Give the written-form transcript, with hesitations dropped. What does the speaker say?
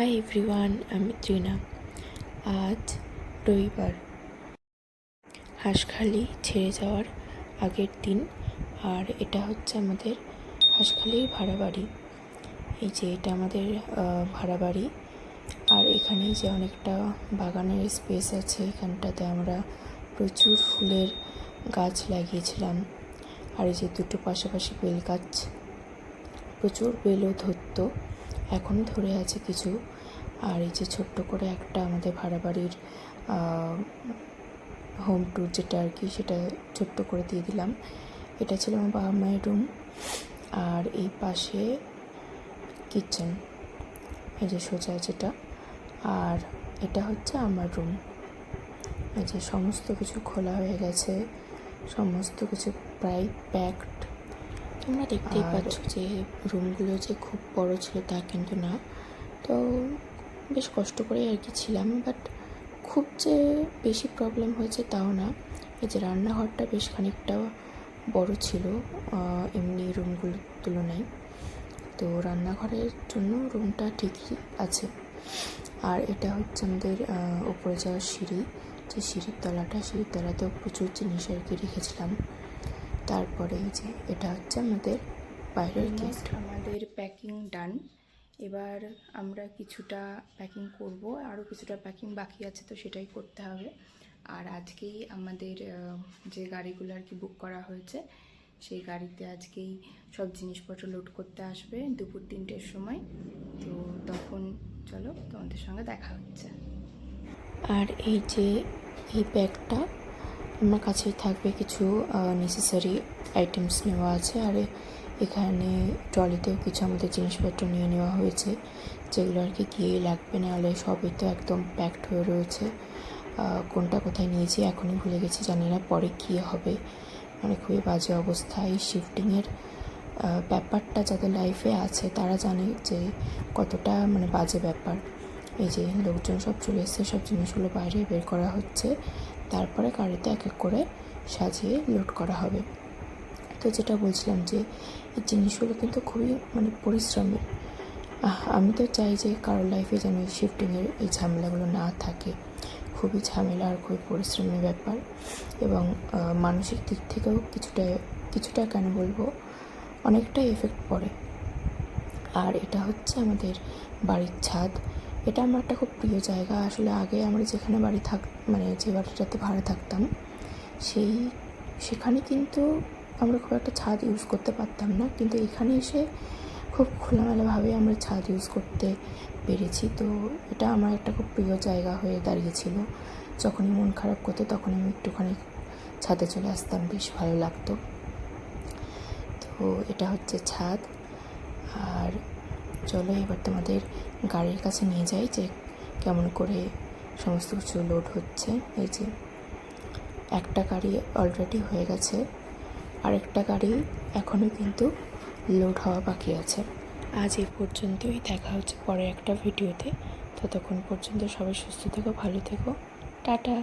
Hi everyone, আমি ত্রিনা। আজ রবিবার, হাঁসখালি ছেড়ে যাওয়ার আগের দিন। আর এটা হচ্ছে আমাদের হাঁসখালির ভাড়া বাড়ি। এই যে এটা আমাদের ভাড়া বাড়ি। আর এখানে যে অনেকটা বাগানের স্পেস আছে, এখানটাতে আমরা প্রচুর ফুলের গাছ লাগিয়েছিলাম। আর এই যে দুটো পাশাপাশি বেল গাছ, প্রচুর বেলও ধরতো, এখনও ধরে আছে কিছু। আর এই যে ছোট্ট করে একটা আমাদের ভাড়া বাড়ির হোম ট্যুর যেটা আর কি, সেটা ছোট্ট করে দিয়ে দিলাম। এটা ছিল আমার বাবা মায়ের রুম। আর এই পাশে কিচেন, এই যে সোজা যেটা। আর এটা হচ্ছে আমার রুম। এই যে সমস্ত কিছু খোলা হয়ে গেছে, সমস্ত কিছু প্রায় প্যাকড। তোমরা দেখতেই পাচ্ছ যে রুমগুলো যে খুব বড় ছিল তা কিন্তু না। তো বেশ কষ্ট করে আর কি ছিলাম, বাট খুব যে বেশি প্রবলেম হয়েছে তাও না। এই যে রান্নাঘরটা বেশ খানিকটা বড় ছিল এমনি রুমগুলোর তুলনায়। তো রান্নাঘরের জন্য রুমটা ঠিকই আছে। আর এটা হচ্ছে আমাদের উপরে যাওয়ার সিঁড়ি, যে সিঁড়ির তলাতেও প্রচুর জিনিস আর কি রেখেছিলাম। তারপরে এই যে এটা হচ্ছে আমাদের বাইরের গেট। আমাদের প্যাকিং ডান। এবার আমরা কিছুটা প্যাকিং করব, আরও কিছুটা প্যাকিং বাকি আছে, তো সেটাই করতে হবে। আর আজকেই আমাদের যে গাড়িগুলো আর কি বুক করা হয়েছে, সেই গাড়িতে আজকেই সব জিনিসপত্র লোড করতে আসবে দুপুর 3টের সময়। তো তখন চলো তোমাদের সঙ্গে দেখা হচ্ছে। আর এই যে এই ব্যাগটা আমার কাছেই থাকবে, কিছু নেসেসারি আইটেমস নেওয়া আছে। আর এখানে ট্রলিতেও কিছু আমাদের জিনিসপত্র নিয়ে নেওয়া হয়েছে, যেগুলো আর কি গিয়েই লাগবে, নাহলে সবই তো একদম প্যাকড হয়ে রয়েছে। কোনটা কোথায় নিয়েছি এখনই ভুলে গেছি, জানি না পরে কী হবে। মানে খুবই বাজে অবস্থা। এই শিফটিংয়ের ব্যাপারটা যাদের লাইফে আছে তারা জানে যে কতটা মানে বাজে ব্যাপার। এই যে লোকজন সব চলে এসছে, সব জিনিসগুলো বাইরে বের করা হচ্ছে, তারপরে গাড়িতে এক এক করে সাজিয়ে লোড করা হবে। তো যেটা বলছিলাম যে এই জিনিসগুলো কিন্তু খুবই মানে পরিশ্রমের। আমি তো চাই যে কারোর লাইফে যেন এই শিফটিংয়ের এই ঝামেলাগুলো না থাকে। খুবই ঝামেলা আর খুবই পরিশ্রমের ব্যাপার, এবং মানসিক দিক থেকেও কিছুটা কেন বলবো, অনেকটাই এফেক্ট পড়ে। আর এটা হচ্ছে আমাদের বাড়ির ছাদ। এটা আমার একটা খুব প্রিয় জায়গা। আসলে আগে আমরা যেখানে মানে যে বাড়িটাতে ভাড়া থাকতাম, সেখানে কিন্তু আমরা খুব একটা ছাদ ইউজ করতে পারতাম না, কিন্তু এখানে এসে খুব খোলামেলাভাবে আমরা ছাদ ইউজ করতে পেরেছি। তো এটা আমার একটা খুব প্রিয় জায়গা হয়ে দাঁড়িয়েছিল। যখনই মন খারাপ করতো তখন আমি একটুখানি ছাদে চলে আসতাম, বেশ ভালো লাগতো। তো এটা হচ্ছে ছাদ। আর চলো এবার তোমাদের গাড়ির কাছে নিয়ে যাই যে কেমন করে সমস্ত কিছু লোড হচ্ছে। এই যে একটা গাড়ি অলরেডি হয়ে গেছে, আরেকটা গাড়ি এখনও কিন্তু লোড হওয়া বাকি আছে। আজ এই পর্যন্তই, দেখা হচ্ছে পরে একটা ভিডিওতে। ততক্ষণ পর্যন্ত সবাই সুস্থ থেকো, ভালো থেকো, টাটা।